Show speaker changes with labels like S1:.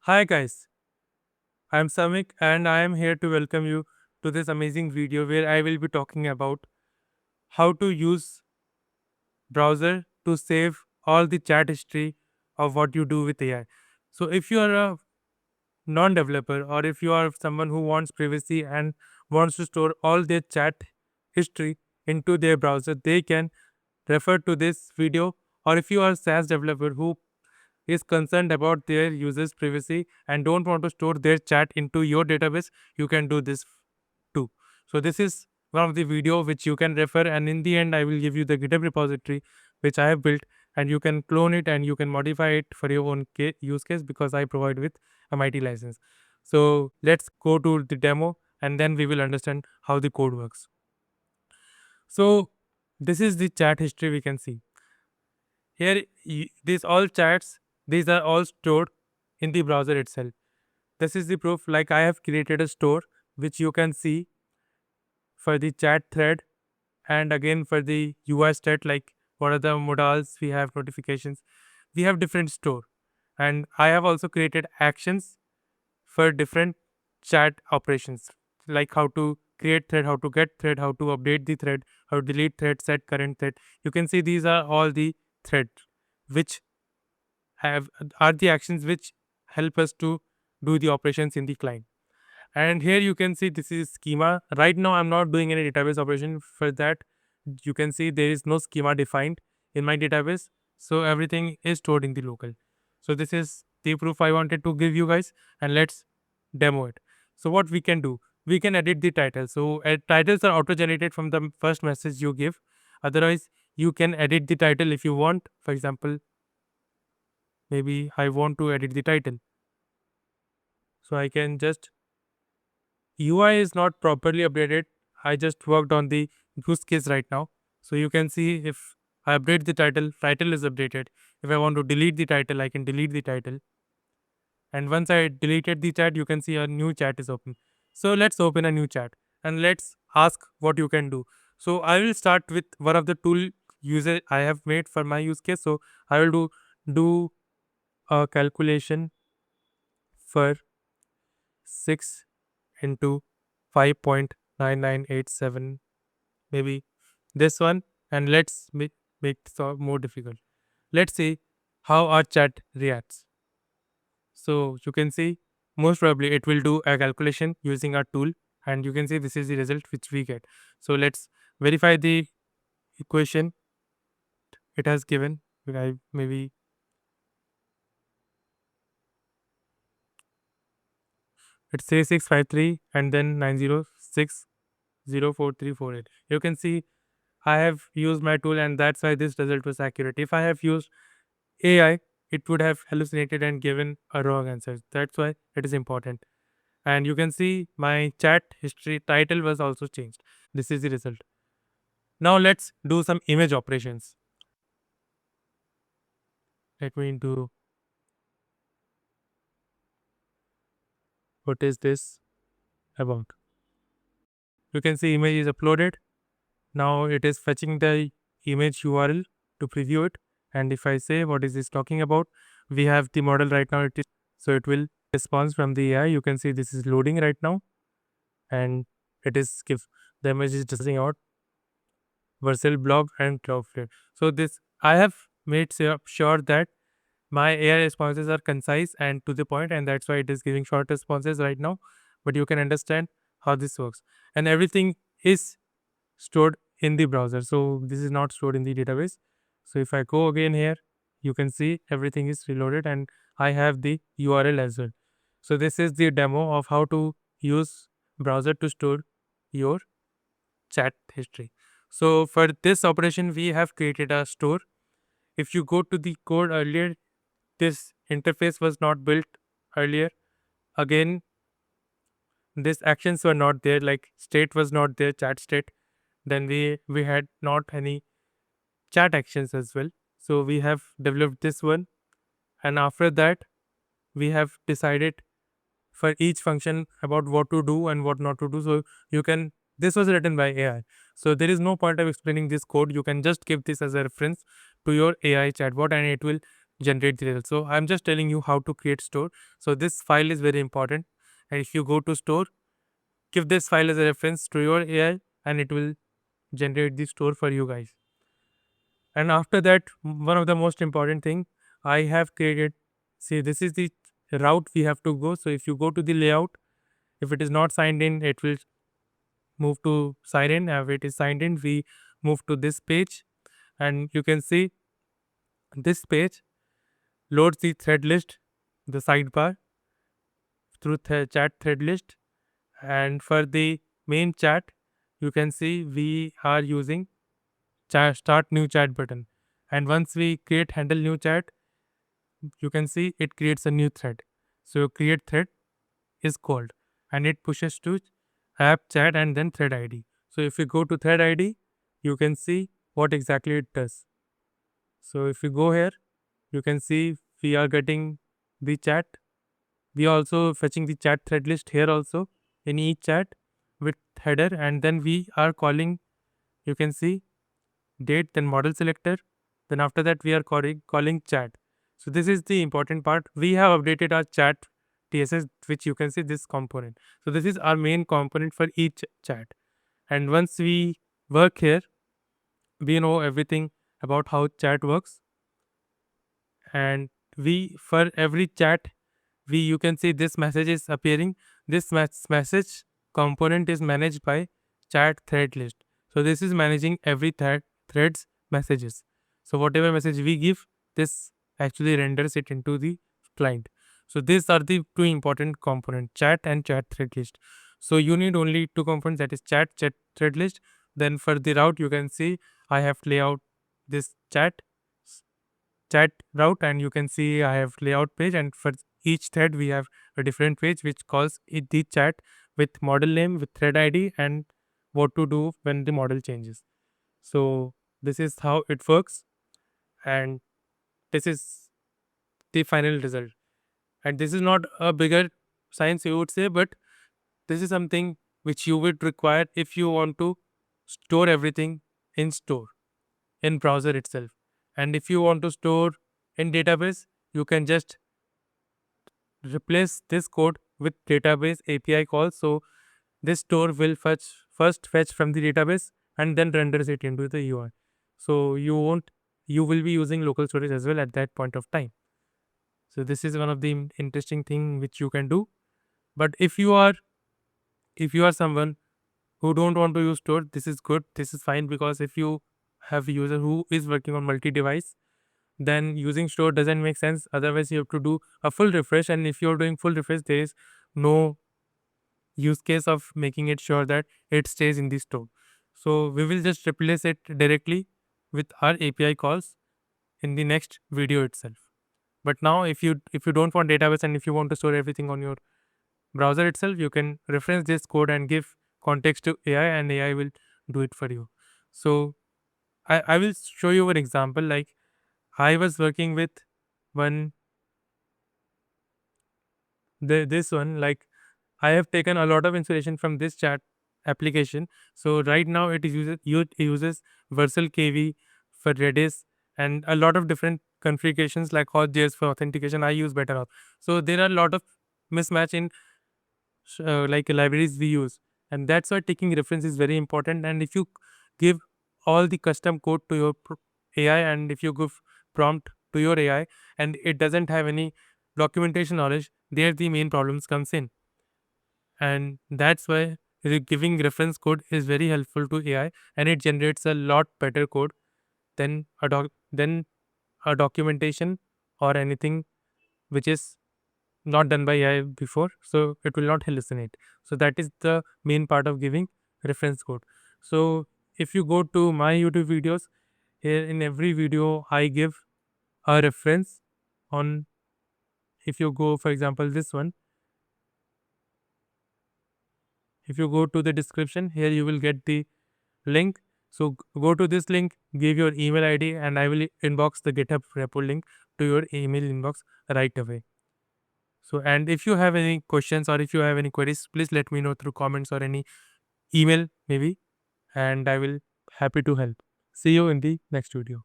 S1: Hi guys, I am Samik and I am here to welcome you to this amazing video where I will be talking about how to use browser to save all the chat history of what you do with AI. So if you are a non-developer or if you are someone who wants privacy and wants to store all their chat history into their browser, they can refer to this video. Or if you are a SaaS developer who is concerned about their users' privacy and don't want to store their chat into your database, you can do this too. So this is one of the video which you can refer, and in the end I will give you the GitHub repository which I have built, and you can clone it and you can modify it for your own use case because I provide with a mighty license. So let's go to the demo and then we will understand how the code works. So this is the chat history we can see. Here, these all chats, these are all stored in the browser itself. This is the proof. Like I have created a store which you can see for the chat thread, and again for the UI stat, like what are the modals we have, notifications. We have different store, and I have also created actions for different chat operations, like how to create thread, how to get thread, how to update the thread, how to delete thread, set current thread. You can see these are all the threads which have are the actions which help us to do the operations in the client. And here you can see this is schema. Right now I'm not doing any database operation. For that, you can see there is no schema defined in my database, so everything is stored in the local. So this is the proof I wanted to give you guys, and let's demo it. So what we can do, we can edit the title. So titles are auto generated from the first message you give. Otherwise, you can edit the title if you want. For example, maybe I want to edit the title, so I can just, UI is not properly updated. I just worked on the use case right now. So you can see if I update the title, title is updated. If I want to delete the title, I can delete the title. And once I deleted the chat, you can see a new chat is open. So let's open a new chat and let's ask what you can do. So I will start with one of the tool user I have made for my use case. So I will do a calculation for 6 into 5.9987, maybe this one, and let's make this more difficult. Let's see how our chat reacts. So you can see most probably it will do a calculation using our tool, and you can see this is the result which we get. So let's verify the equation it has given. Maybe it says 653 and then 906 04348. You can see I have used my tool, and that's why this result was accurate. If I have used AI, it would have hallucinated and given a wrong answer. That's why it is important. And you can see my chat history title was also changed. This is the result. Now let's do some image operations. Let me do, what is this about? You can see image is uploaded. Now it is fetching the image URL to preview it. And if I say what is this talking about, we have the model right now. It is, so it will response from the AI. You can see this is loading right now, and it is give the image is just out Vercel blog and Cloudflare. So this I have made sure that my AI responses are concise and to the point, and that's why it is giving short responses right now. But you can understand how this works, and everything is stored in the browser. So this is not stored in the database. So if I go again here, you can see everything is reloaded, and I have the URL as well. So this is the demo of how to use browser to store your chat history. So for this operation, we have created a store. If you go to the code earlier, this interface was not built earlier. Again, these actions were not there, like state was not there, chat state. Then we had not any chat actions as well. So we have developed this one, and after that, we have decided for each function about what to do and what not to do. So you can, this was written by AI. So there is no point of explaining this code. You can just give this as a reference to your AI chatbot, and it will generate the result. So I'm just telling you how to create store. So this file is very important. And if you go to store, give this file as a reference to your AI and it will generate the store for you guys. And after that, one of the most important thing I have created, see, this is the route we have to go. So if you go to the layout, if it is not signed in, it will move to sign in. If it is signed in, we move to this page, and you can see this page loads the thread list, the sidebar through chat thread list. And for the main chat, you can see we are using start new chat button. And once we create handle new chat, you can see it creates a new thread. So create thread is called, and it pushes to app chat and then thread ID. So if you go to thread ID, you can see what exactly it does. So if you go here, you can see we are getting the chat. We are also fetching the chat thread list here also in each chat with header, and then we are calling, you can see date, then model selector. Then after that, we are calling chat. So this is the important part. We have updated our chat TSS, which you can see this component. So this is our main component for each chat. And once we work here, we know everything about how chat works. And we, for every chat, we, you can see this message is appearing. This message component is managed by chat thread list. So this is managing every thread's messages. So whatever message we give, this actually renders it into the client. So these are the two important components, chat and chat thread list. So you need only two components, that is chat thread list. Then for the route, you can see I have layout this chat route, and you can see I have layout page, and for each thread we have a different page which calls it the chat with model name, with thread ID, and what to do when the model changes. So this is how it works, and this is the final result. And this is not a bigger science, you would say, but this is something which you would require if you want to store everything in store in browser itself. And if you want to store in database, you can just replace this code with database API calls. So this store will first fetch from the database and then renders it into the UI. So you will be using local storage as well at that point of time. So this is one of the interesting thing which you can do. But if you are someone who don't want to use store, this is good. This is fine, because if you have a user who is working on multi-device, then using store doesn't make sense. Otherwise, you have to do a full refresh, and if you're doing full refresh, there is no use case of making it sure that it stays in the store. So we will just replace it directly with our API calls in the next video itself. But now, if you don't want database and if you want to store everything on your browser itself, you can reference this code and give context to AI, and AI will do it for you. So I will show you an example. Like, I was working with one this one. Like, I have taken a lot of inspiration from this chat application. So right now it uses Versal KV for Redis and a lot of different configurations like Hot.js for authentication. I use BetterOp. So there are a lot of mismatch in like libraries we use, and that's why taking reference is very important. And if you give all the custom code to your AI, and if you give prompt to your AI and it doesn't have any documentation knowledge, there the main problems comes in. And that's why giving reference code is very helpful to AI, and it generates a lot better code than a documentation or anything which is not done by AI before, so it will not hallucinate. So that is the main part of giving reference code. So if you go to my YouTube videos, here in every video I give a reference on. If you go, for example, this one, if you go to the description, here you will get the link. So go to this link, give your email ID, and I will inbox the GitHub repo link to your email inbox right away. So, and if you have any questions or if you have any queries, please let me know through comments or any email maybe, and I will happy to help. See you in the next video.